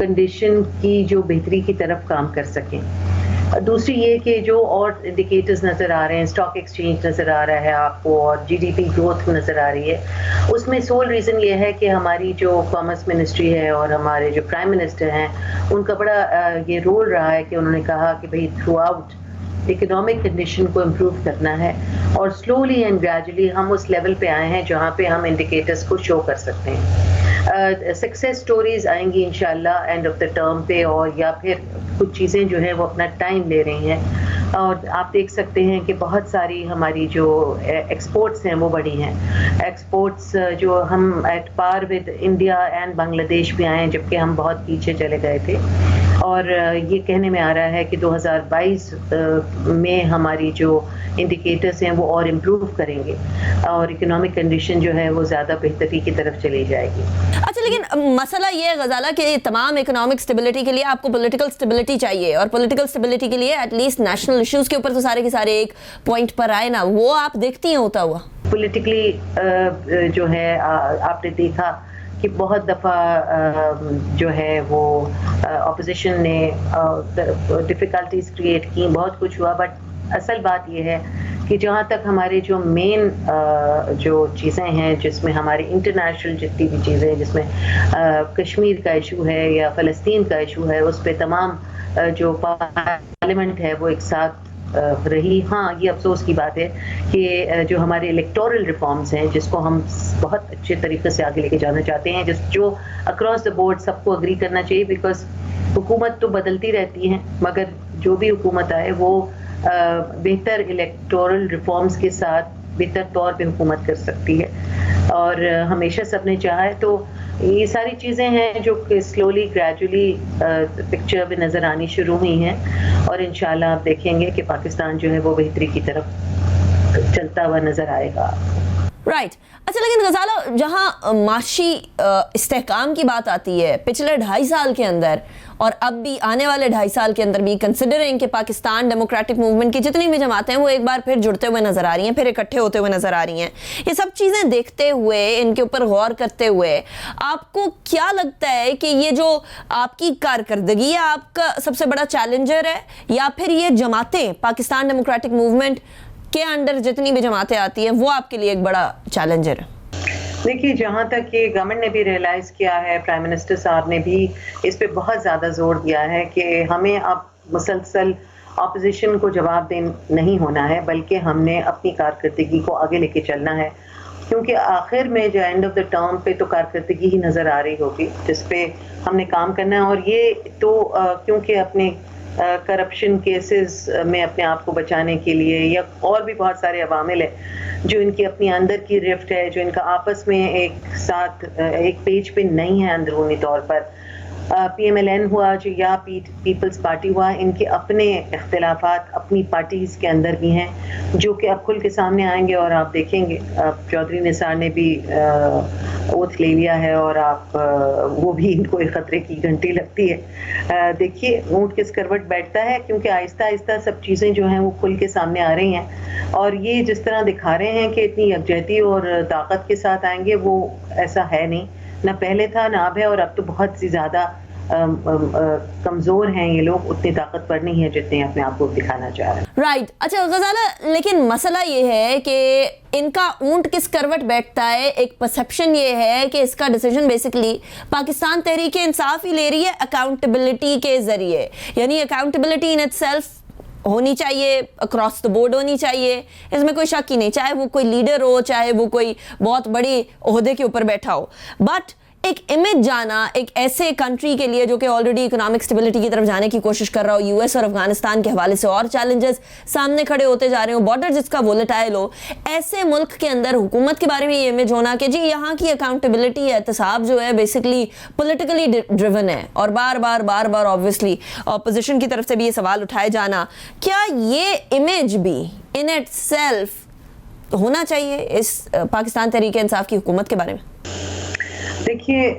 Condition کی جو بہتری کی طرف کام کر سکیں. دوسری یہ کہ جو اور انڈیکیٹرز نظر آ رہے ہیں, اسٹاک ایکسچینج نظر آ رہا ہے آپ کو, اور جی ڈی پی گروتھ نظر آ رہی ہے, اس میں سول ریزن یہ ہے کہ ہماری جو کامرس منسٹری ہے اور ہمارے جو پرائم منسٹر ہیں ان کا بڑا یہ رول رہا ہے کہ انہوں نے کہا کہ بھئی تھرو آؤٹ اکنامک کنڈیشن کو امپروو کرنا ہے, اور سلولی اینڈ گریجولی ہم اس لیول پہ آئے ہیں جہاں پہ ہم انڈیکیٹرز کو شو کر سکتے ہیں. سکسیس سٹوریز آئیں گی انشاءاللہ اینڈ آف دا ٹرم پہ, اور یا پھر کچھ چیزیں جو ہیں وہ اپنا ٹائم لے رہی ہیں, اور آپ دیکھ سکتے ہیں کہ بہت ساری ہماری جو ایکسپورٹس ہیں وہ بڑھی ہیں. ایکسپورٹس جو ہم at par with India and بنگلہ دیش بھی آئے ہیں, جبکہ ہم بہت پیچھے چلے گئے تھے, اور یہ کہنے میں آ رہا ہے کہ 2022 میں ہماری جو انڈیکیٹرز ہیں وہ اور امپروو کریں گے, اور اکنامک کنڈیشن جو ہے وہ زیادہ بہتری کی طرف چلی جائے گی. اچھا, لیکن مسئلہ یہ ہے غزالہ کہ تمام اکنامک سٹیبلٹی کے لیے آپ کو پولیٹیکل سٹیبلٹی چاہیے, اور پولیٹیکل سٹیبلٹی کے لیے ایٹ لیسٹ نیشنل ایشوز کے اوپر تو سارے کے سارے ایک پوائنٹ پر آئے نا, وہ آپ دیکھتی ہیں ہوتا ہوا؟ پولیٹیکلی جو ہے آپ نے دیکھا کہ بہت دفعہ جو ہے وہ اپوزیشن نے ڈفیکلٹیز کریٹ کی, بہت کچھ ہوا, بٹ اصل بات یہ ہے کہ جہاں تک ہمارے جو مین جو چیزیں ہیں جس میں ہماری انٹرنیشنل جتنی بھی چیزیں, جس میں کشمیر کا ایشو ہے یا فلسطین کا ایشو ہے, اس پہ تمام جو پارلیمنٹ ہے وہ ایک ساتھ رہی. ہاں, یہ افسوس کی بات ہے کہ جو ہمارے الیکٹورل ریفارمز ہیں جس کو ہم بہت اچھے طریقے سے آگے لے کے جانا چاہتے ہیں, جو اکراس دا بورڈ سب کو اگری کرنا چاہیے, بیکاز حکومت تو بدلتی رہتی ہیں, مگر جو بھی حکومت آئے وہ بہتر الیکٹورل ریفارمز کے ساتھ بہتر طور پہ حکومت کر سکتی ہے, اور ہمیشہ سب نے چاہا ہے. تو یہ ساری چیزیں ہیں جو کہ سلولی گریجولی پکچر میں نظر آنی شروع ہوئی ہیں, اور انشاءاللہ آپ دیکھیں گے کہ پاکستان جو ہے وہ بہتری کی طرف چلتا ہوا نظر آئے گا. رائٹ. اچھا, لیکن غزالہ جہاں معاشی استحکام کی بات آتی ہے پچھلے 2.5 سال کے اندر, اور اب بھی آنے والے 2.5 سال کے اندر بھی, کنسیڈرنگ کہ پاکستان ڈیموکریٹک موومنٹ کی جتنی بھی جماعتیں ہیں وہ ایک بار پھر جڑتے ہوئے نظر آ رہی ہیں, پھر اکٹھے ہوتے ہوئے نظر آ رہی ہیں, یہ سب چیزیں دیکھتے ہوئے, ان کے اوپر غور کرتے ہوئے آپ کو کیا لگتا ہے کہ یہ جو آپ کی کارکردگی ہے آپ کا سب سے بڑا چیلنجر ہے, یا پھر یہ جماعتیں پاکستان ڈیموکریٹک موومنٹ کے انڈر جتنی بھی جماعتیں آتی ہیں وہ آپ کے لیے ایک بڑا چیلنجر ہے؟ دیکھیے, جہاں تک یہ گورنمنٹ نے بھی ریئلائز کیا ہے, پرائم منسٹر صاحب نے بھی اس پہ بہت زیادہ زور دیا ہے کہ ہمیں اب مسلسل اپوزیشن کو جواب نہیں ہونا ہے, بلکہ ہم نے اپنی کارکردگی کو آگے لے کے چلنا ہے, کیونکہ آخر میں جو اینڈ آف دا ٹرم پہ تو کارکردگی ہی نظر آ رہی ہوگی جس پہ ہم نے کام کرنا ہے. اور یہ تو کیونکہ اپنے کرپشن کیسز میں اپنے آپ کو بچانے کے لیے, یا اور بھی بہت سارے عوامل ہیں جو ان کی اپنی اندر کی رفٹ ہے, جو ان کا آپس میں ایک ساتھ ایک پیج پہ نہیں ہے اندرونی طور پر. پی ایم ایل این ہوا جو یا پیپلز پارٹی ہوا, ان کے اپنے اختلافات اپنی پارٹیز کے اندر بھی ہیں جو کہ اب کھل کے سامنے آئیں گے, اور آپ دیکھیں گے چودھری نثار نے بھی اوتھ لے لیا ہے, اور آپ وہ بھی ان کو ایک خطرے کی گھنٹی لگتی ہے. دیکھیے اونٹ کس کروٹ بیٹھتا ہے, کیونکہ آہستہ آہستہ سب چیزیں جو ہیں وہ کھل کے سامنے آ رہی ہیں, اور یہ جس طرح دکھا رہے ہیں کہ اتنی یکجہتی اور طاقت کے ساتھ آئیں گے, وہ ایسا ہے نہیں, نہ پہلے تھا نہ اب ہے, اور اب تو بہت سی زیادہ کمزور ہیں یہ لوگ, اتنی طاقتور نہیں ہے جتنے اپنے آپ کو دکھانا چاہ رہے ہیں. رائٹ. اچھا غزالہ, لیکن مسئلہ یہ ہے کہ ان کا اونٹ کس کروٹ بیٹھتا ہے, ایک پرسیپشن یہ ہے کہ اس کا ڈیسیژن بیسیکلی پاکستان تحریک انصاف ہی لے رہی ہے اکاؤنٹیبلٹی کے ذریعے, یعنی اکاؤنٹیبلٹی ان اٹ سیلف ہونی چاہیے, اکراس دا بورڈ ہونی چاہیے, اس میں کوئی شک ہی نہیں, چاہے وہ کوئی لیڈر ہو, چاہے وہ کوئی بہت بڑی عہدے کے اوپر بیٹھا ہو. بٹ ایک امیج جانا ایک ایسے کنٹری کے لیے جو کہ آلریڈی اکنامک سٹیبلٹی کی طرف جانے کی کوشش کر رہا ہو, یو ایس اور افغانستان کے حوالے سے اور چیلنجز سامنے کھڑے ہوتے جا رہے ہوں, بارڈر جس کا وولٹائل ہو, ایسے ملک کے اندر حکومت کے بارے میں یہ امیج ہونا کہ جی یہاں کی اکاؤنٹیبلٹی احتساب جو ہے بیسکلی پولیٹیکلی ڈریون ہے, اور بار بار آبویسلی اپوزیشن کی طرف سے بھی یہ سوال اٹھائے جانا, کیا یہ امیج بھی ان اٹ سیلف ہونا چاہیے اس پاکستان تحریک انصاف کی حکومت کے بارے میں؟ دیکھیے,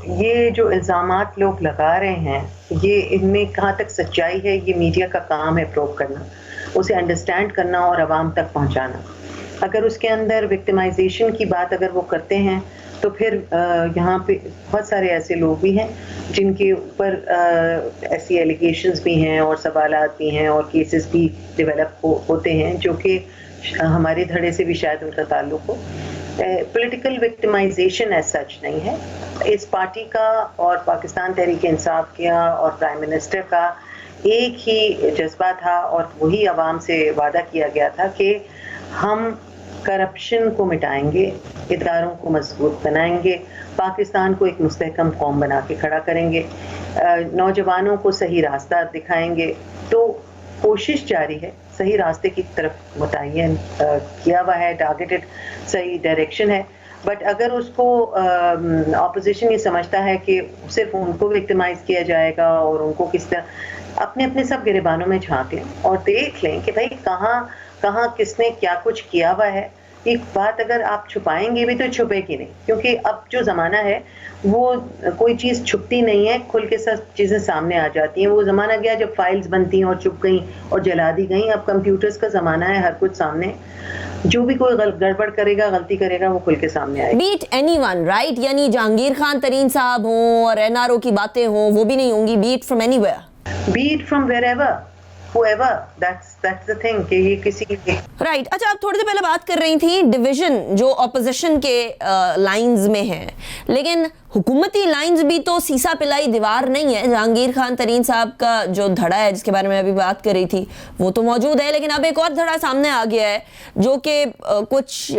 یہ جو الزامات لوگ لگا رہے ہیں یہ ان میں کہاں تک سچائی ہے, یہ میڈیا کا کام ہے پروو کرنا, اسے انڈرسٹینڈ کرنا اور عوام تک پہنچانا. اگر اس کے اندر وکٹمائزیشن کی بات اگر وہ کرتے ہیں تو پھر یہاں پہ بہت سارے ایسے لوگ بھی ہیں جن کے اوپر ایسی ایلیگیشنز بھی ہیں اور سوالات بھی ہیں اور کیسز بھی ڈیولپ ہوتے ہیں جو کہ ہمارے دھڑے سے بھی شاید ان کا تعلق ہو. پولیٹیکل وکٹمائزیشن ایز سچ نہیں ہے. اس پارٹی کا اور پاکستان تحریک انصاف کا اور پرائم منسٹر کا ایک ہی جذبہ تھا اور وہی عوام سے وعدہ کیا گیا تھا کہ ہم کرپشن کو مٹائیں گے, اداروں کو مضبوط بنائیں گے, پاکستان کو ایک مستحکم قوم بنا کے کھڑا کریں گے, نوجوانوں کو صحیح راستہ دکھائیں گے. تو کوشش جاری ہے, صحیح راستے کی طرف متعین کیا ہوا ہے, ٹارگیٹڈ صحیح ڈائریکشن ہے. بٹ اگر اس کو اپوزیشن یہ سمجھتا ہے کہ صرف ان کو وکٹمائز کیا جائے گا اور ان کو کس طرح اپنے سب گریبانوں میں جھانکیں اور دیکھ لیں کہ بھائی کہاں کس نے کیا کچھ کیا ہوا ہے. ایک بات اگر آپ چھپائیں گے بھی تو چھپے گی نہیں, کیونکہ اب جو زمانہ ہے وہ کوئی چیز چھپتی نہیں ہے, کھل کے سب چیزیں سامنے آ جاتی ہیں. وہ زمانہ گیا جب فائلز بنتی ہیں اور چھپ گئیں اور جلا دی گئیں. اب کمپیوٹرز کا زمانہ ہے, ہر کچھ سامنے, جو بھی کوئی گڑبڑ کرے گا, غلطی کرے گا, وہ کھل کے سامنے آئے گا. بیٹ اینی ون رائٹ, یعنی جہانگیر خان ترین صاحب ہوں اور NRO کی باتیں ہوں, وہ بھی نہیں ہوں گی. Bet from anywhere, bet from wherever, whoever, that's the thing کہ یہ کسی رائٹ. اچھا, آپ تھوڑی دیر پہلے بات کر رہی تھیں ڈویژن جو اپوزیشن کے لائنز میں ہے, لیکن حکومتی لائنز بھی تو سیسا پلائی دیوار نہیں ہے. جہانگیر خان ترین صاحب کا جو دھڑا ہے جس کے بارے میں ابھی بات کر رہی تھی وہ تو موجود ہے, لیکن اب ایک اور دھڑا سامنے آ گیا ہے جو کہ کچھ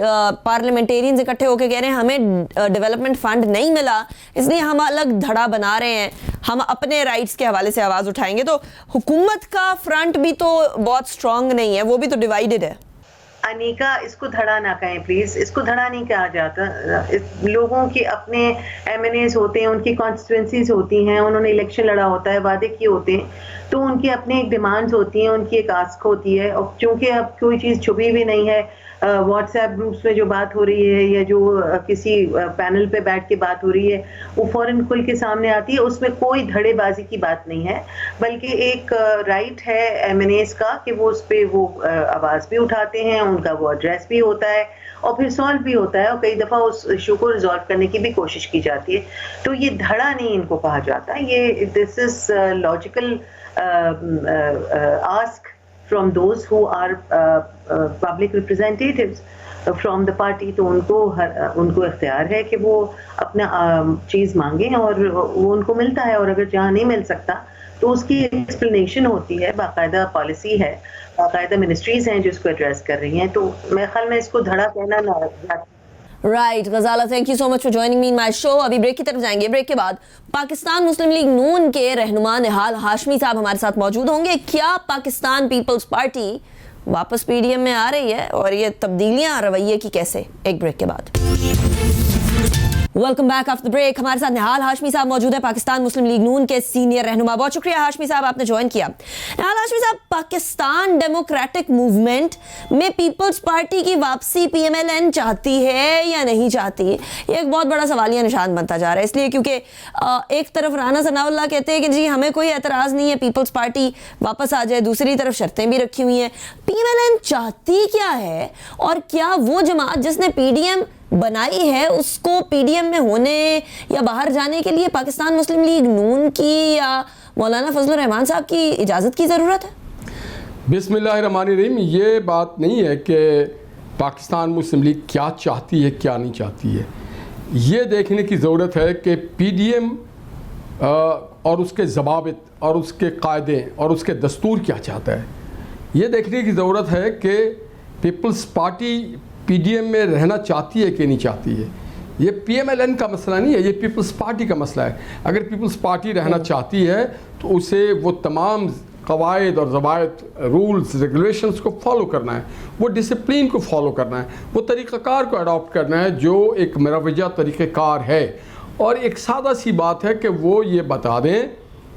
پارلیمنٹیرینز اکٹھے ہو کے کہہ رہے ہیں ہمیں ڈیولپمنٹ فنڈ نہیں ملا, اس لیے ہم الگ دھڑا بنا رہے ہیں, ہم اپنے رائٹس کے حوالے سے آواز اٹھائیں گے. تو حکومت کا فرنٹ بھی تو بہت اسٹرانگ نہیں ہے, وہ بھی تو ڈیوائیڈڈ ہے. انیکا, اس کو دھڑا نہ کہیں پلیز, اس کو دھڑا نہیں کہا جاتا. لوگوں کے اپنے MNAs ہوتے ہیں, ان کی کانسٹیٹوئنسیز ہوتی ہیں, انہوں نے الیکشن لڑا ہوتا ہے, وعدے کیے ہوتے ہیں, تو ان کی اپنی ایک ڈیمانڈز ہوتی ہیں, ان کی ایک آسک ہوتی ہے. اور چونکہ اب کوئی چیز چھپی بھی نہیں ہے, واٹس ایپ گروپس میں جو بات ہو رہی ہے یا جو کسی پینل پہ بیٹھ کے بات ہو رہی ہے وہ فوراً کھل کے سامنے آتی ہے. اس میں کوئی دھڑے بازی کی بات نہیں ہے, بلکہ ایک رائٹ ہے MNAs کا کہ وہ اس پہ وہ آواز بھی اٹھاتے ہیں, ان کا وہ ایڈریس بھی ہوتا ہے اور پھر سالو بھی ہوتا ہے, اور کئی دفعہ اس ایشو کو ریزالو کرنے کی بھی کوشش کی جاتی ہے. تو یہ دھڑا نہیں ان کو کہا جاتا, یہ this is logical ask from those who are public representatives from the party. تو ان کو اختیار ہے کہ وہ اپنا چیز مانگیں اور وہ ان کو ملتا ہے, اور اگر جہاں نہیں مل سکتا تو اس کی ایکسپلینیشن ہوتی ہے, باقاعدہ پالیسی ہے, باقاعدہ منسٹریز ہیں جو اس کو ایڈریس کر رہی ہیں. تو میرے خیال میں اس کو دھڑا کہنا نہ. Right Ghazala, thank you so much for joining me in my show. ابھی بریک کی طرف جائیں گے. بریک کے بعد پاکستان مسلم لیگ نون کے رہنما نہال ہاشمی صاحب ہمارے ساتھ موجود ہوں گے. کیا پاکستان پیپلز پارٹی واپس PDM میں آ رہی ہے, اور یہ تبدیلیاں رویے کی کیسے؟ ایک بریک کے بعد. Welcome back after break. ہمارے ساتھ نہال ہاشمی صاحب موجود ہے, پاکستان مسلم لیگ نون کے سینئر رہنما. بہت شکریہ ہاشمی صاحب, آپ نے جوائن کیا. نہال ہاشمی صاحب, پاکستان ڈیموکریٹک موومنٹ میں پیپلز پارٹی کی واپسی PMLN چاہتی ہے یا نہیں چاہتی؟ یہ ایک بہت بڑا سوالیہ نشان بنتا جا رہا ہے, اس لیے کیونکہ ایک طرف رانا ثناء اللہ کہتے ہیں کہ جی ہمیں کوئی اعتراض نہیں ہے پیپلز پارٹی واپس آ جائے, دوسری طرف شرطیں بھی رکھی ہوئی ہیں. PMLN چاہتی کیا ہے, اور کیا وہ جماعت جس نے PDM بنائی ہے اس کو PDM میں ہونے یا باہر جانے کے لیے پاکستان مسلم لیگ نون کی یا مولانا فضل الرحمان صاحب کی اجازت کی ضرورت ہے؟ بسم اللہ الرحمن الرحیم. یہ بات نہیں ہے کہ پاکستان مسلم لیگ کیا چاہتی ہے کیا نہیں چاہتی ہے, یہ دیکھنے کی ضرورت ہے کہ PDM اور اس کے ضوابط اور اس کے قاعدے اور اس کے دستور کیا چاہتا ہے. یہ دیکھنے کی ضرورت ہے کہ پیپلز پارٹی PDM میں رہنا چاہتی ہے کہ نہیں چاہتی ہے. یہ PMLN کا مسئلہ نہیں ہے, یہ پیپلز پارٹی کا مسئلہ ہے. اگر پیپلز پارٹی رہنا چاہتی ہے تو اسے وہ تمام قواعد اور ضوابط, رولز, ریگولیشنز کو فالو کرنا ہے, وہ ڈسپلین کو فالو کرنا ہے, وہ طریقہ کار کو اڈاپٹ کرنا ہے جو ایک مروجہ طریقہ کار ہے. اور ایک سادہ سی بات ہے کہ وہ یہ بتا دیں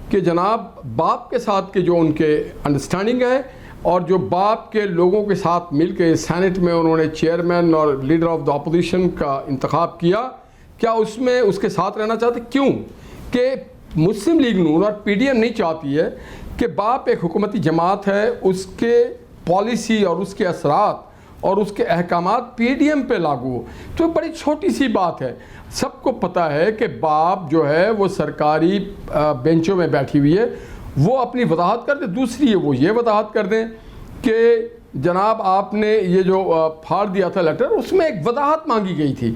کہ جناب باپ کے ساتھ کے جو ان کے انڈرسٹینڈنگ ہے اور جو باپ کے لوگوں کے ساتھ مل کے سینٹ میں انہوں نے چیئرمین اور لیڈر آف دا اپوزیشن کا انتخاب کیا, کیا اس میں اس کے ساتھ رہنا چاہتے؟ کیوں کہ مسلم لیگ نون اور PDM نہیں چاہتی ہے کہ باپ ایک حکومتی جماعت ہے, اس کے پالیسی اور اس کے اثرات اور اس کے احکامات پی ڈی ایم پہ لاگو ہو، تو بڑی چھوٹی سی بات ہے. سب کو پتہ ہے کہ باپ جو ہے وہ سرکاری بینچوں میں بیٹھی ہوئی ہے، وہ اپنی وضاحت کر دیں. دوسری ہے وہ یہ وضاحت کر دیں کہ جناب آپ نے یہ جو پھاڑ دیا تھا لیٹر، اس میں ایک وضاحت مانگی گئی تھی.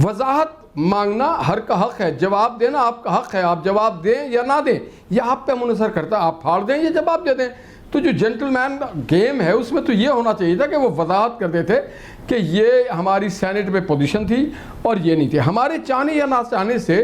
وضاحت مانگنا ہر کا حق ہے، جواب دینا آپ کا حق ہے. آپ جواب دیں یا نہ دیں یہ آپ پہ منحصر کرتا ہے. آپ پھاڑ دیں یا جواب دے دیں. تو جو جنٹل مین گیم ہے اس میں تو یہ ہونا چاہیے تھا کہ وہ وضاحت کرتے تھے کہ یہ ہماری سینٹ میں پوزیشن تھی اور یہ نہیں تھی. ہمارے چاہنے یا نہ چاہنے سے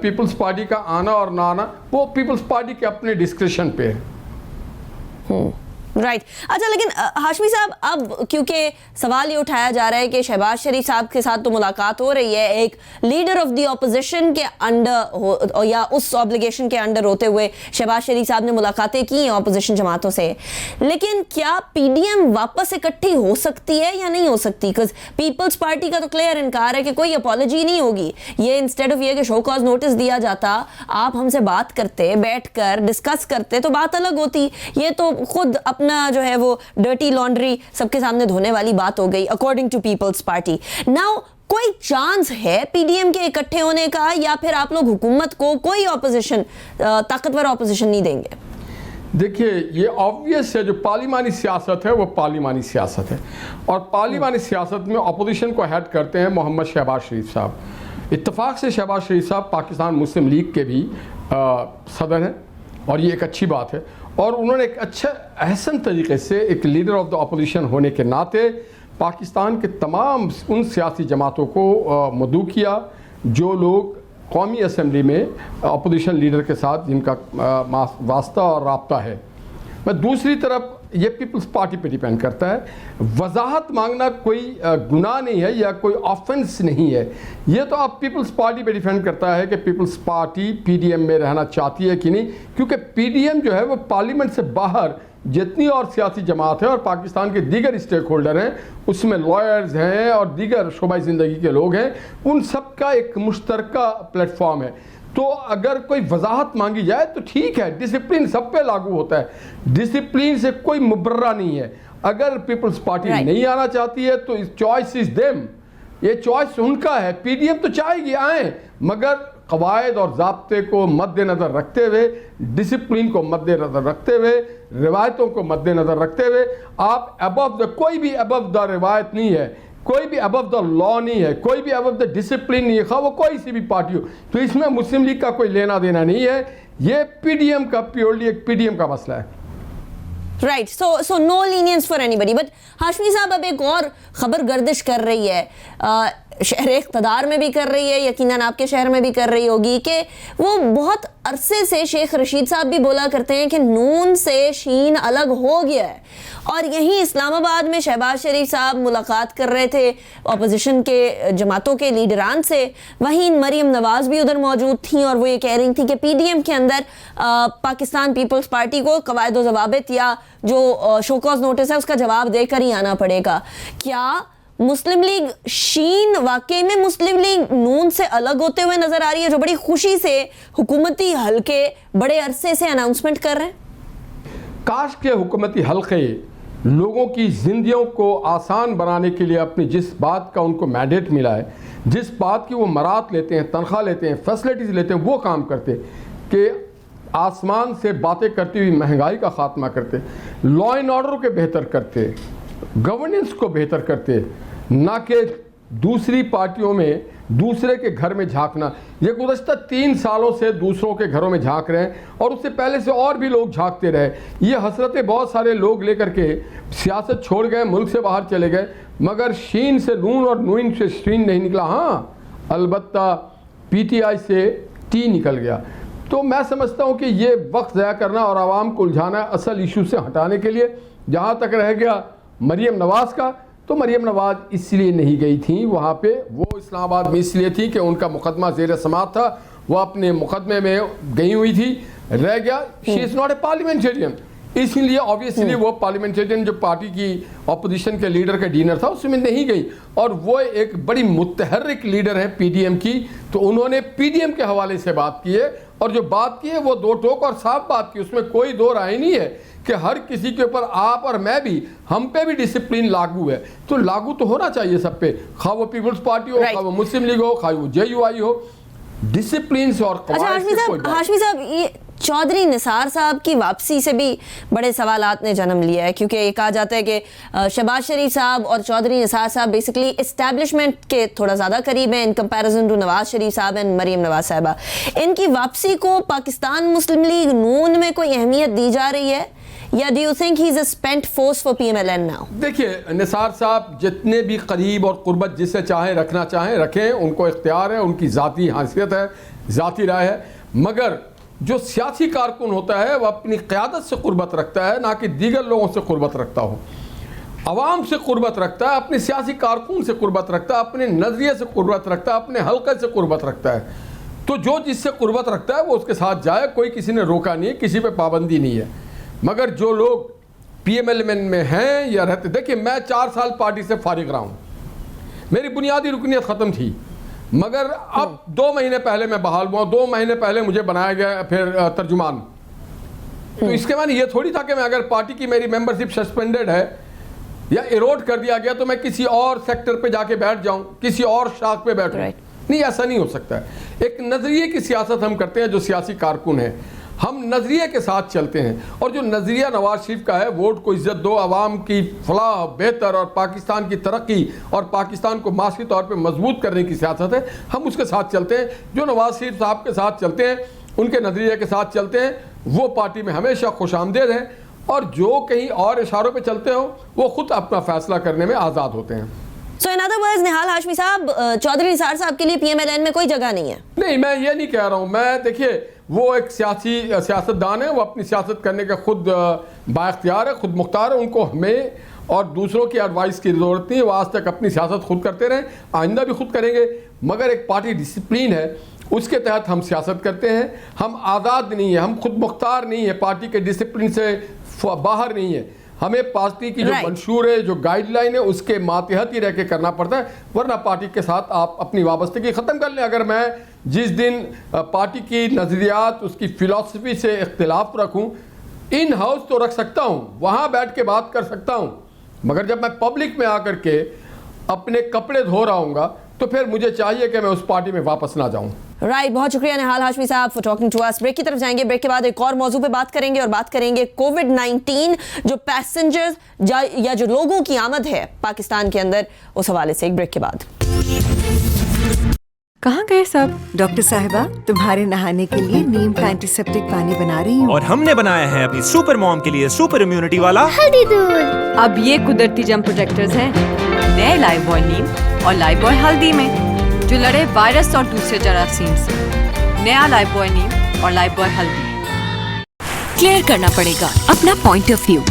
پیپلز پارٹی کا آنا اور نہ آنا وہ پیپلز پارٹی کے اپنے ڈسکریشن پہ ہے. رائٹ. اچھا لیکن ہاشمی صاحب اب کیونکہ سوال یہ اٹھایا جا رہا ہے کہ شہباز شریف صاحب کے ساتھ تو ملاقات ہو رہی ہے ایک لیڈر آف دی اپوزیشن کے انڈر یا اس آبلیگیشن کے انڈر ہوتے ہوئے شہباز شریف صاحب نے ملاقاتیں کی ہیں اپوزیشن جماعتوں سے، لیکن کیا پی ڈی ایم واپس اکٹھی ہو سکتی ہے یا نہیں ہو سکتی؟ بیکاز پیپلز پارٹی کا تو کلیئر انکار ہے کہ کوئی اپالوجی نہیں ہوگی. یہ انسٹیڈ آف یہ کہ شو کاز نوٹس دیا جاتا، آپ ہم سے بات کرتے، بیٹھ کر ڈسکس کرتے تو بات الگ ہوتی. یہ تو خود اپنا جو ہے وہ ڈرٹی لانڈری سب کے سامنے دھونے والی بات ہو گئی according to Peoples Party. Now کوئی چانس ہے پی ڈی ایم کے اکٹھے ہونے کا، یا پھر آپ لوگ حکومت کو کوئی اپوزیشن طاقتور اپوزیشن نہیں دیں گے؟ دیکھیے یہ آبویس ہے، جو پارلیمانی سیاست ہے وہ پارلیمانی سیاست ہے، اور پارلیمانی سیاست میں اپوزیشن کو ہیڈ کرتے ہیں محمد شہباز شریف صاحب. اتفاق سے شہباز شریف صاحب پاکستان مسلم لیگ کے بھی صدر ہیں اور یہ ایک اچھی بات ہے، اور انہوں نے ایک اچھا احسن طریقے سے ایک لیڈر آف دا اپوزیشن ہونے کے ناطے پاکستان کے تمام ان سیاسی جماعتوں کو مدعو کیا جو لوگ قومی اسمبلی میں اپوزیشن لیڈر کے ساتھ جن کا واسطہ اور رابطہ ہے. میں دوسری طرف یہ پیپلز پارٹی پہ ڈیپینڈ کرتا ہے. وضاحت مانگنا کوئی گناہ نہیں ہے یا کوئی آفنس نہیں ہے. یہ تو آپ پیپلز پارٹی پہ ڈیپینڈ کرتا ہے کہ Peoples Party P D M میں رہنا چاہتی ہے کہ نہیں، کیونکہ پی ڈی ایم جو ہے وہ پارلیمنٹ سے باہر جتنی اور سیاسی جماعت ہے اور پاکستان کے دیگر اسٹیک ہولڈر ہیں، اس میں لائرز ہیں اور دیگر شعبۂ زندگی کے لوگ ہیں، ان سب کا ایک مشترکہ پلیٹ فارم ہے. تو اگر کوئی وضاحت مانگی جائے تو ٹھیک ہے، ڈسپلن سب پہ لاگو ہوتا ہے، ڈسپلن سے کوئی مبرہ نہیں ہے. اگر پیپلز پارٹی نہیں آنا چاہتی ہے تو چوائس از دیم، یہ چوائس ان کا ہے. پی ڈی ایم تو چاہے گی آئیں، مگر قواعد اور ضابطے کو مد نظر رکھتے ہوئے، ڈسپلن کو مد نظر رکھتے ہوئے، روایتوں کو مد نظر رکھتے ہوئے. آپ ابو دا کوئی بھی ابو دا روایت نہیں ہے، کوئی بھی ابو دا لا نہیں ہے، کوئی بھی ابو دا ڈسپلن نہیں ہے، خواہ وہ کوئی سی بھی پارٹی ہو. تو اس میں مسلم لیگ کا کوئی لینا دینا نہیں ہے. یہ پی ڈی ایم کا پیورلی ایک پی ڈی ایم کا مسئلہ ہے. Right. So no leniency for anybody. But Hashmi صاحب اب ایک اور خبر گردش کر رہی ہے، شہر اقتدار میں بھی کر رہی ہے، یقیناً آپ کے شہر میں بھی کر رہی ہوگی، کہ وہ بہت عرصے سے شیخ رشید صاحب بھی بولا کرتے ہیں کہ نون سے شین الگ ہو گیا ہے. اور یہیں اسلام آباد میں شہباز شریف صاحب ملاقات کر رہے تھے اپوزیشن کے جماعتوں کے لیڈران سے، وہیں مریم نواز بھی ادھر موجود تھیں اور وہ یہ کہہ رہی تھیں کہ پی ڈی ایم کے اندر پاکستان پیپلز پارٹی کو قواعد و ضوابط یا جو شو کاز نوٹس ہے اس کا جواب دے کر ہی آنا پڑے گا. کیا مسلم لیگ شین واقعی میں مسلم لیگ نون سے الگ ہوتے ہوئے نظر آ رہی ہے، جو بڑی خوشی سے حکومتی حلقے بڑے عرصے سے اناؤنسمنٹ کر رہے ہیں؟ کاش کے حکومتی حلقے لوگوں کی زندگیوں کو آسان بنانے کے لیے اپنی جس بات کا ان کو مینڈیٹ ملا ہے، جس بات کی وہ مراد لیتے ہیں، تنخواہ لیتے ہیں، فیسلٹیز لیتے ہیں، وہ کام کرتے کہ آسمان سے باتیں کرتی ہوئی مہنگائی کا خاتمہ کرتے، لا اینڈ آرڈر کے بہتر کرتے، گورننس کو بہتر کرتے، نہ کہ دوسری پارٹیوں میں دوسرے کے گھر میں جھانکنا. یہ گزشتہ 3 سالوں سے دوسروں کے گھروں میں جھانک رہے ہیں اور اس سے پہلے سے اور بھی لوگ جھانکتے رہے. یہ حسرتیں بہت سارے لوگ لے کر کے سیاست چھوڑ گئے، ملک سے باہر چلے گئے، مگر شین سے نون اور نون سے شین نہیں نکلا. ہاں البتہ پی ٹی آئی سے ٹی نکل گیا. تو میں سمجھتا ہوں کہ یہ وقت ضائع کرنا اور عوام کو الجھانا اصل ایشو سے ہٹانے کے لیے. جہاں تک رہ گیا مریم نواز کا، تو مریم نواز اس لیے نہیں گئی تھیں وہاں پہ، وہ اسلام آباد میں اس لیے تھی کہ ان کا مقدمہ زیر سماعت تھا، وہ اپنے مقدمے میں گئی ہوئی تھی، رہ گیا. شی از ناٹ اے پارلیمنٹرین، اس لیے آبویسلی وہ پارلیمنٹرین جو پارٹی کی اپوزیشن کے لیڈر کا ڈینر تھا اس میں نہیں گئی. اور وہ ایک بڑی متحرک لیڈر ہے پی ڈی ایم کی، تو انہوں نے پی ڈی ایم کے حوالے سے بات کی ہے اور جو بات کی ہے وہ دو ٹوک اور صاف بات کی, اس میں کوئی دو رائے نہیں ہے کہ ہر کسی کے اوپر آپ اور میں بھی, ہم پہ بھی ڈسپلن لاگو ہے, تو لاگو تو ہونا چاہیے سب پہ, خواہ وہ پیپلز پارٹی ہو, خواہ وہ مسلم لیگ ہو, خواہ وہ JUI ہو, ڈسپلن سے اور قواعد سے کوئی بات. ہاشمی صاحب, یہ چودھری نثار صاحب کی واپسی سے بھی بڑے سوالات نے جنم لیا ہے, کیونکہ یہ کہا جاتا ہے کہ شہباز شریف صاحب اور چودھری نثار صاحب بیسکلی اسٹیبلشمنٹ کے تھوڑا زیادہ قریب ہیں in comparison to Nawaz Sharif صاحب اینڈ مریم نواز صاحبہ. ان کی واپسی کو پاکستان مسلم لیگ نون میں کوئی اہمیت دی جا رہی ہے, یا do you think he is a spent force for PMLN now? دیکھیے, نثار صاحب جتنے بھی قریب اور قربت جس سے چاہیں رکھنا چاہیں رکھیں, ان کو اختیار ہے, ان کی ذاتی حیثیت ہے, ذاتی رائے ہے, مگر جو سیاسی کارکن ہوتا ہے وہ اپنی قیادت سے قربت رکھتا ہے, نہ کہ دیگر لوگوں سے قربت رکھتا ہو. عوام سے قربت رکھتا ہے, اپنے سیاسی کارکن سے قربت رکھتا ہے, اپنے نظریے سے قربت رکھتا ہے, اپنے حلقے سے قربت رکھتا ہے. تو جو جس سے قربت رکھتا ہے وہ اس کے ساتھ جائے, کوئی کسی نے روکا نہیں ہے, کسی پہ پابندی نہیں ہے. مگر جو لوگ PMLN میں ہیں یا رہتے, دیکھیں میں 4 سال پارٹی سے فارغ رہا ہوں, میری بنیادی رکنیت ختم تھی, مگر اب 2 مہینے پہلے میں بحال ہوا, 2 مہینے پہلے مجھے بنایا گیا پھر ترجمان. تو اس کے معنی یہ تھوڑی تھا کہ میں اگر پارٹی کی میری ممبرشپ سسپینڈڈ ہے یا ایروڈ کر دیا گیا تو میں کسی اور سیکٹر پہ جا کے بیٹھ جاؤں, کسی اور شاخ پہ بیٹھوں. نہیں, ایسا نہیں ہو سکتا ہے. ایک نظریے کی سیاست ہم کرتے ہیں, جو سیاسی کارکن ہیں ہم نظریے کے ساتھ چلتے ہیں, اور جو نظریہ نواز شریف کا ہے ووٹ کو عزت دو, عوام کی فلاح بہتر اور پاکستان کی ترقی اور پاکستان کو معاشی طور پہ مضبوط کرنے کی سیاست ہے, ہم اس کے ساتھ چلتے ہیں. جو نواز شریف صاحب کے ساتھ چلتے ہیں, ان کے نظریے کے ساتھ چلتے ہیں, وہ پارٹی میں ہمیشہ خوش آمدید ہیں, اور جو کہیں اور اشاروں پہ چلتے ہوں وہ خود اپنا فیصلہ کرنے میں آزاد ہوتے ہیں. So in other words, نہال ہاشمی صاحب, چودھری نثار صاحب کے لیے PMLN میں کوئی جگہ نہیں ہے؟ نہیں, میں یہ نہیں کہہ رہا ہوں. میں دیکھیے وہ ایک سیاستدان ہے, وہ اپنی سیاست کرنے کا خود با اختیار ہے, خود مختار ہے, ان کو ہمیں اور دوسروں کی ایڈوائس کی ضرورت نہیں ہے. وہ آج تک اپنی سیاست خود کرتے رہیں, آئندہ بھی خود کریں گے, مگر ایک پارٹی ڈسپلین ہے, اس کے تحت ہم سیاست کرتے ہیں. ہم آزاد نہیں ہیں, ہم خود مختار نہیں ہیں, پارٹی کے ڈسپلن سے باہر نہیں ہیں. ہمیں پارٹی کی جو منشور ہے, جو گائیڈ لائن ہے, اس کے ماتحت ہی رہ کے کرنا پڑتا ہے, ورنہ پارٹی کے ساتھ آپ اپنی وابستگی ختم کر لیں. اگر میں جس دن پارٹی کی نظریات, اس کی فلسفی سے اختلاف رکھوں, ان ہاؤس تو رکھ سکتا ہوں, وہاں بیٹھ کے بات کر سکتا ہوں, مگر جب میں پبلک میں آ کر کے اپنے کپڑے دھو رہا ہوں گا تو پھر مجھے چاہیے کہ میں اس پارٹی میں واپس نہ جاؤں. رائٹ, بہت شکریہ نہال ہاشمی صاحب for talking to us. Break کی طرف جائیں گے, بریک کے بعد ایک اور موضوع پہ بات کریں گے, اور بات کریں گے COVID-19 جو پیسنجرز یا جو لوگوں کی آمد ہے پاکستان کے اندر, اس حوالے سے ایک بریک کے بعد. کہاں گئے سب؟ ڈاکٹر صاحبہ, تمہارے نہانے کے لیے نیم کا اینٹی سیپٹک پانی بنا رہی ہوں, اور ہم نے بنایا ہے اپنی سپر موم کے لیے سپر امیونٹی والا ہلدی دودھ. اب یہ قدرتی جم پروٹیکٹرز ہیں نئے لائف بوائے نیم اور لائف بوائے ہلدی میں, جو لڑے وائرس اور دوسرے جراثیم سے. نیا لائف بوائے نیم اور لائف بوائے ہلدی. کلیئر کرنا پڑے گا اپنا پوائنٹ آف ویو.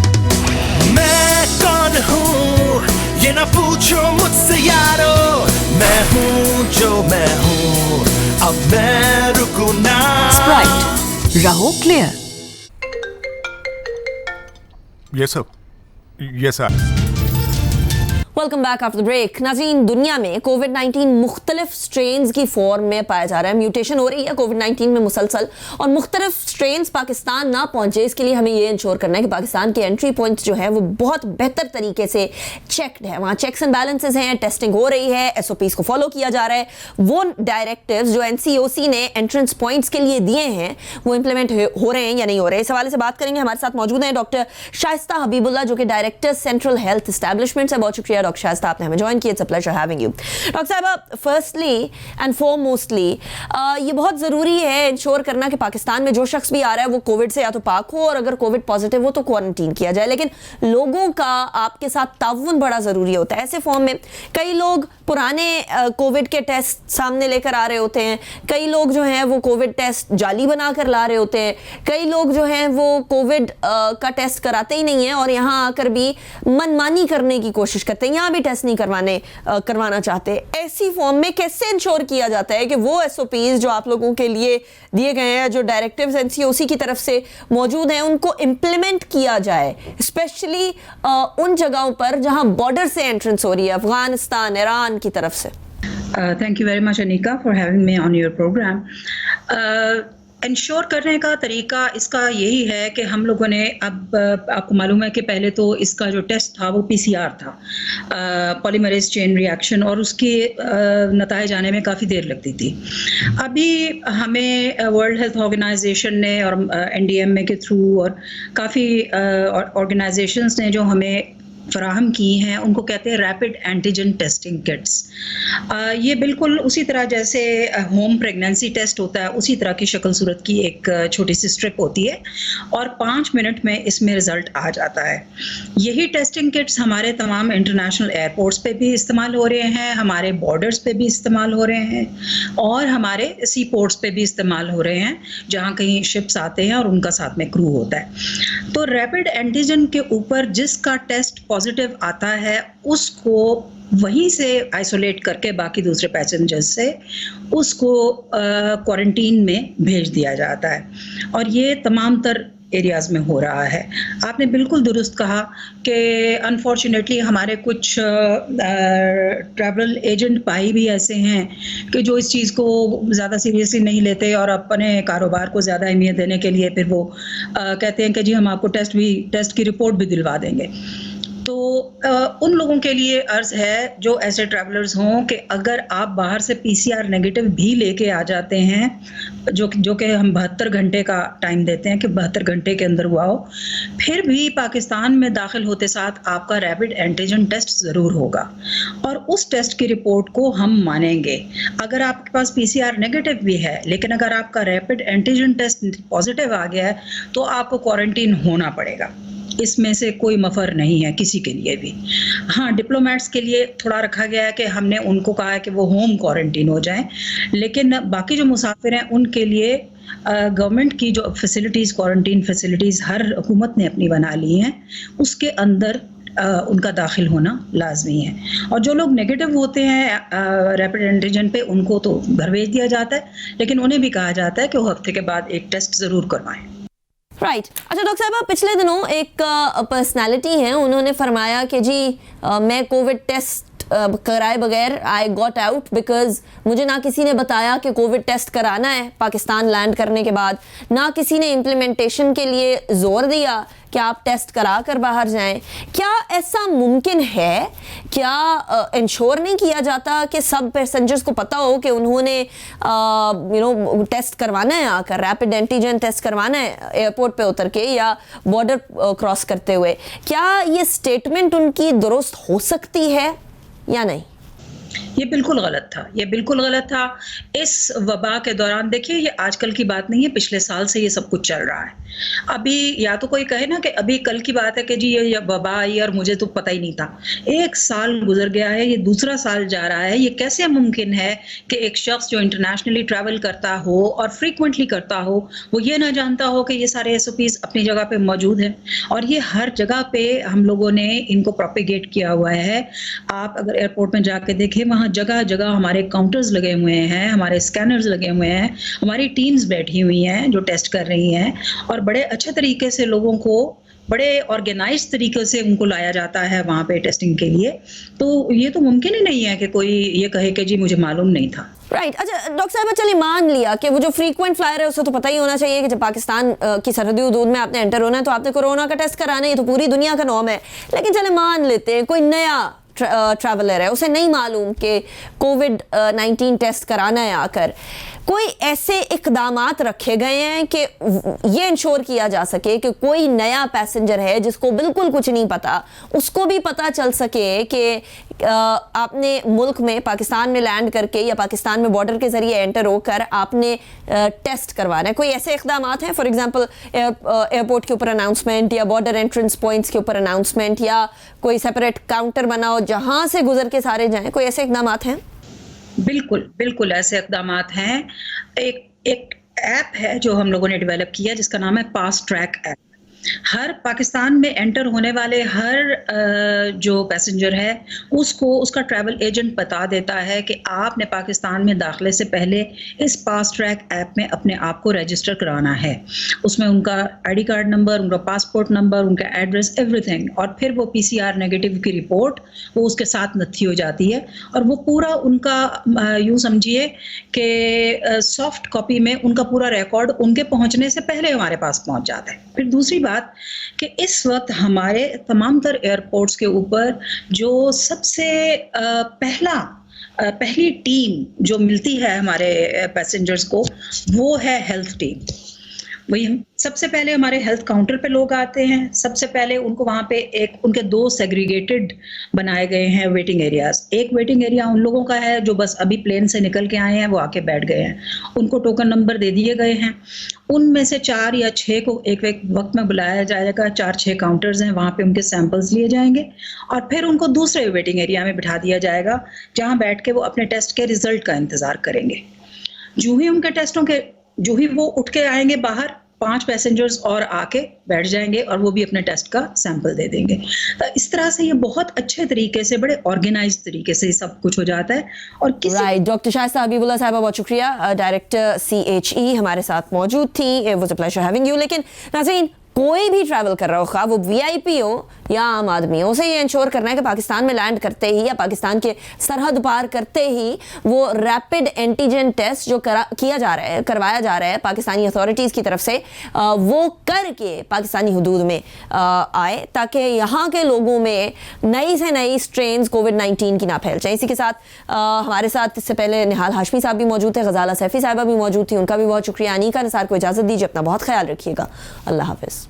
میں کون ہوں یہ نہ پوچھو مجھ سے یارو, میں ہوں جو میں ہوں, اب میں رکوں نہ. اسپرائٹ, رہو clear. Yes sir, yes sir. Welcome back after break. ناظرین, دنیا میں COVID-19 مختلف سٹرینز کی فارم میں پایا جا رہا ہے, میوٹیشن ہو رہی ہے COVID-19 میں مسلسل, اور مختلف سٹرینز پاکستان نہ پہنچے اس کے لیے ہمیں یہ انشور کرنا ہے کہ پاکستان کے انٹری پوائنٹس جو ہیں وہ بہت بہتر طریقے سے چیکڈ ہے, وہاں چیکس اینڈ بیلنسز ہیں, ٹیسٹنگ ہو رہی ہے, SOPs کو فالو کیا جا رہا ہے. وہ ڈائریکٹیوز جو NCOC نے انٹرنس پوائنٹس کے لیے دیے ہیں وہ امپلیمنٹ ہو رہے ہیں یا نہیں ہو رہے, اس حوالے سے بات کریں گے. ہمارے ساتھ موجود ہیں ڈاکٹر شائستہ حبیب اللہ, جو کہ ڈائریکٹر سینٹرل ہیلتھ اسٹیبلشمنٹ ہے. بہت شکریہ ڈاکٹر شائستہ, آپ نے ہمیں جوائن کیا. It's a pleasure having you. Doctor صاحب, فرسٹلی اینڈ فارموسٹلی یہ بہت ضروری ہے انشور کرنا کہ پاکستان میں جو شخص بھی آ رہا ہے وہ کووڈ سے یا تو پاک ہو, اور اگر کووڈ پازیٹیو ہو تو کوارنٹین کیا جائے. لیکن لوگوں کا آپ کے ساتھ تعاون بڑا ضروری ہوتا ہے. ایسے فارم میں کئی لوگ پرانے کووڈ کے ٹیسٹ سامنے لے کر آ رہے ہوتے ہیں, کئی لوگ جو ہیں وہ کووڈ ٹیسٹ جعلی بنا کر لا رہے ہوتے ہیں, کئی لوگ جو ہیں وہ کووڈ کا ٹیسٹ کراتے ہی نہیں ہیں اور یہاں آ کر بھی من مانی کرنے کی کوشش کرتے ہیں, یہاں بھی ٹیسٹ نہیں کروانا چاہتے. ایسی فارم میں کیسے انشور کیا جاتا ہے کہ وہ SOPs جو آپ لوگوں کے لیے دیے گئے ہیں, جو ڈائریکٹیوز NCOC کی طرف سے موجود ہیں, ان کو امپلیمنٹ کیا جائے, اسپیشلی ان جگہوں پر جہاں بارڈر سے انٹرنس ہو رہی ہے, افغانستان, ایران کی طرف سے؟ Thank you very much, Anika, for having me on your program. Ensure کرنے کا طریقہ اس کا یہی ہے کہ ہم لوگوں نے اب آپ کو معلوم ہے کہ پہلے تو اس کا جو ٹیسٹ تھا وہ PCR تھا, پولیمریز چین ری ایکشن, اور اس کے نتائج آنے میں کافی دیر لگتی تھی. ابھی ہمیں ورلڈ ہیلتھ آرگنائزیشن نے اور NDMA کے تھرو اور کافی آرگنائزیشنز نے جو ہمیں فراہم کی ہیں ان کو کہتے ہیں ریپڈ اینٹیجن ٹیسٹنگ کٹس. یہ بالکل اسی طرح جیسے ہوم پریگنینسی ٹیسٹ ہوتا ہے اسی طرح کی شکل صورت کی ایک چھوٹی سی اسٹرپ ہوتی ہے, اور 5 منٹ میں اس میں رزلٹ آ جاتا ہے. یہی ٹیسٹنگ کٹس ہمارے تمام انٹرنیشنل ایئرپورٹس پہ بھی استعمال ہو رہے ہیں, ہمارے بارڈرز پہ بھی استعمال ہو رہے ہیں, اور ہمارے سی پورٹس پہ بھی استعمال ہو رہے ہیں جہاں کہیں شپس آتے ہیں اور ان کا ساتھ میں کرو ہوتا ہے. تو ریپڈ اینٹیجن کے اوپر جس کا ٹیسٹ پازیٹیو آتا ہے اس کو وہیں سے آئسولیٹ کر کے باقی دوسرے پیسنجر سے اس کو کوارنٹین میں بھیج دیا جاتا ہے, اور یہ تمام تر ایریاز میں ہو رہا ہے. آپ نے بالکل درست کہا کہ انفارچونیٹلی ہمارے کچھ ٹریول ایجنٹ بھائی بھی ایسے ہیں کہ جو اس چیز کو زیادہ سیریسلی نہیں لیتے اور اپنے کاروبار کو زیادہ اہمیت دینے کے لیے پھر وہ کہتے ہیں کہ جی ہم آپ کو ٹیسٹ کی رپورٹ بھی دلوا دیں گے. تو ان لوگوں کے لیے عرض ہے جو ایسے ٹریولرز ہوں کہ اگر آپ باہر سے PCR نیگیٹو بھی لے کے آ جاتے ہیں, جو کہ ہم 72 گھنٹے کا ٹائم دیتے ہیں کہ 72 گھنٹے کے اندر ہوا ہو, پھر بھی پاکستان میں داخل ہوتے ساتھ آپ کا ریپڈ اینٹیجن ٹیسٹ ضرور ہوگا, اور اس ٹیسٹ کی رپورٹ کو ہم مانیں گے. اگر آپ کے پاس PCR نیگیٹو بھی ہے لیکن اگر آپ کا ریپڈ اینٹیجن ٹیسٹ پازیٹیو آ گیا ہے تو آپ کو کوارنٹین ہونا پڑے گا. اس میں سے کوئی مفر نہیں ہے کسی کے لیے بھی. ہاں, ڈپلومیٹس کے لیے تھوڑا رکھا گیا ہے کہ ہم نے ان کو کہا ہے کہ وہ ہوم کوارنٹین ہو جائیں, لیکن باقی جو مسافر ہیں ان کے لیے گورنمنٹ کی جو فیسلٹیز, کوارنٹین فیسلٹیز ہر حکومت نے اپنی بنا لی ہیں, اس کے اندر ان کا داخل ہونا لازمی ہے. اور جو لوگ نیگیٹو ہوتے ہیں ریپڈ اینٹیجن پہ ان کو تو گھر بھیج دیا جاتا ہے, لیکن انہیں بھی کہا جاتا ہے کہ وہ ہفتے کے بعد ایک ٹیسٹ ضرور کروائیں. رائٹ. اچھا ڈاکٹر صاحبہ, پچھلے دنوں ایک پرسنالٹی ہیں, انہوں نے فرمایا کہ جی میں کووڈ ٹیسٹ کرائے بغیر آئی گاٹ آؤٹ بیکاز مجھے نہ کسی نے بتایا کہ کووڈ ٹیسٹ کرانا ہے پاکستان لینڈ کرنے کے بعد, نہ کسی نے امپلیمنٹیشن کے لیے زور دیا کہ آپ ٹیسٹ کرا کر باہر جائیں. کیا ایسا ممکن ہے؟ کیا انشور نہیں کیا جاتا کہ سب پیسنجرز کو پتہ ہو کہ انہوں نے ٹیسٹ کروانا ہے, آ کر ریپڈ اینٹیجن ٹیسٹ کروانا ہے ایئرپورٹ پہ اتر کے یا بارڈر کراس کرتے ہوئے؟ کیا یہ اسٹیٹمنٹ ان کی درست ہو سکتی ہے یا نہیں؟ یہ بالکل غلط تھا, یہ بالکل غلط تھا. اس وبا کے دوران دیکھیے یہ آج کل کی بات نہیں ہے, پچھلے سال سے یہ سب کچھ چل رہا ہے. ابھی یا تو کوئی کہے نا کہ ابھی کل کی بات ہے کہ جی یہ وبا آئی اور مجھے تو پتہ ہی نہیں تھا. 1 سال گزر گیا ہے, یہ دوسرا سال جا رہا ہے. یہ کیسے ممکن ہے کہ ایک شخص جو انٹرنیشنلی ٹریول کرتا ہو اور فریکوینٹلی کرتا ہو وہ یہ نہ جانتا ہو کہ یہ سارے SOPs اپنی جگہ پہ موجود ہیں, اور یہ ہر جگہ پہ ہم لوگوں نے ان کو پروپیگیٹ کیا ہوا ہے. آپ اگر ایئرپورٹ میں جا کے دیکھیں وہاں جگہ جگہ ہمارے کاؤنٹرز لگے ہوئے ہیں, ہمارے اسکینرز لگے ہوئے ہیں, ہماری ٹیمز بیٹھی ہوئی ہیں جو ٹیسٹ کر رہی ہیں, اور بڑے اچھے طریقے سے لوگوں کو بڑے آرگنائز طریقے سے ان کو لایا جاتا ہے وہاں پہ ٹیسٹنگ کے لیے. تو یہ تو ممکن ہی نہیں ہے کہ کوئی یہ کہے کہ جی مجھے معلوم نہیں تھا. رائٹ. اچھا ڈاکٹر صاحبہ, چلیے مان لیا کہ وہ جو فریکوینٹ فلائر ہے اسے تو پتہ ہی ہونا چاہیے کہ جب پاکستان کی سرحدی حدود میں آپ نے انٹر ہونا ہے تو آپ نے کورونا کا ٹیسٹ کرانا ہے, یہ تو پوری دنیا کا نام ہے. لیکن چلے مان لیتے ہیں کوئی نیا ٹریولر ہے, اسے نہیں معلوم کہ کووڈ-19 ٹیسٹ کرانا ہے, آ کر کوئی ایسے اقدامات رکھے گئے ہیں کہ یہ انشور کیا جا سکے کہ کوئی نیا پیسنجر ہے جس کو بالکل کچھ نہیں پتا, اس کو بھی پتا چل سکے کہ آپ نے ملک میں پاکستان میں لینڈ کر کے یا پاکستان میں بارڈر کے ذریعے انٹر ہو کر آپ نے ٹیسٹ کروانا ہے؟ کوئی ایسے اقدامات ہیں, فار ایگزامپل ایئرپورٹ کے اوپر اناؤنسمنٹ یا بارڈر انٹرنس پوائنٹس کے اوپر اناؤنسمنٹ یا کوئی سیپریٹ کاؤنٹر بناؤ جہاں سے گزر کے سارے جائیں, کوئی ایسے اقدامات ہیں؟ بالکل بالکل ایسے اقدامات ہیں. ایک ایپ ہے جو ہم لوگوں نے ڈیولپ کیا جس کا نام ہے فاسٹ ٹریک ایپ. ہر پاکستان میں انٹر ہونے والے ہر جو پیسنجر ہے اس کو اس کا ٹریول ایجنٹ بتا دیتا ہے کہ آپ نے پاکستان میں داخلے سے پہلے اس فاسٹ ٹریک ایپ میں اپنے آپ کو رجسٹر کرانا ہے. اس میں ان کا آئی ڈی کارڈ نمبر, ان کا پاسپورٹ نمبر, ان کا ایڈریس, ایوری تھنگ, اور پھر وہ PCR نیگیٹو کی رپورٹ وہ اس کے ساتھ نتھی ہو جاتی ہے, اور وہ پورا ان کا یوں سمجھیے کہ سافٹ کاپی میں ان کا پورا ریکارڈ ان کے پہنچنے سے پہلے ہمارے پاس پہنچ جاتا ہے. پھر دوسری بات کہ اس وقت ہمارے تمام تر ایئرپورٹس کے اوپر جو سب سے پہلی ٹیم جو ملتی ہے ہمارے پیسنجرز کو وہ ہے ہیلتھ ٹیم. وہی سب سے پہلے ہمارے ہیلتھ کاؤنٹر پہ لوگ آتے ہیں. سب سے پہلے ان کو وہاں پہ ان کے 2 سیگریگیٹڈ بنائے گئے ہیں ویٹنگ ایریاز. ایک ویٹنگ ایریا ان لوگوں کا ہے جو بس ابھی پلین سے نکل کے آئے ہیں, وہ آ کے بیٹھ گئے ہیں, ان کو ٹوکن نمبر دے دیے گئے ہیں. ان میں سے 4 یا 6 کو ایک وقت میں بلایا جائے گا. 4-6 کاؤنٹرز ہیں, وہاں پہ ان کے سیمپلز لیے جائیں گے اور پھر ان کو دوسرے ویٹنگ ایریا میں بٹھا دیا جائے گا جہاں بیٹھ کے وہ اپنے ٹیسٹ کے رزلٹ کا انتظار کریں گے. جو ہی ان کے ٹیسٹوں کے جو ہی وہ اٹھ کے آئیں گے باہر, 5 پیسنجرز اور آ کے بیٹھ جائیں گے اور وہ بھی اپنے ٹیسٹ کا سیمپل دے دیں گے. اس طرح سے یہ بہت اچھے طریقے سے, بڑے آرگنائزڈ طریقے سے سب کچھ ہو جاتا ہے. اور رائٹ, ڈاکٹر شائستہ حبیب اللہ صاحبہ بہت شکریہ, ڈائریکٹر CHE ہمارے ساتھ موجود تھی. It was a pleasure having you. لیکن ناظرین, کوئی بھی ٹریول کر رہا ہو, خواہ وہ VIP ہو یا عام آدمی ہو, اسے یہ انشور کرنا ہے کہ پاکستان میں لینڈ کرتے ہی یا پاکستان کے سرحد پار کرتے ہی وہ ریپڈ اینٹیجن ٹیسٹ جو کروایا جا رہا ہے پاکستانی اتھارٹیز کی طرف سے, وہ کر کے پاکستانی حدود میں آئے تاکہ یہاں کے لوگوں میں نئی سے نئی سٹرینز کووڈ-19 کی نہ پھیل جائیں. اسی کے ساتھ ہمارے ساتھ اس سے پہلے نہال ہاشمی صاحب بھی موجود تھے, غزالہ سیفی صاحبہ بھی موجود تھی, ان کا بھی بہت شکریہ. انیکا نثار کو اجازت دیجیے, اپنا بہت خیال رکھیے گا. اللہ حافظ.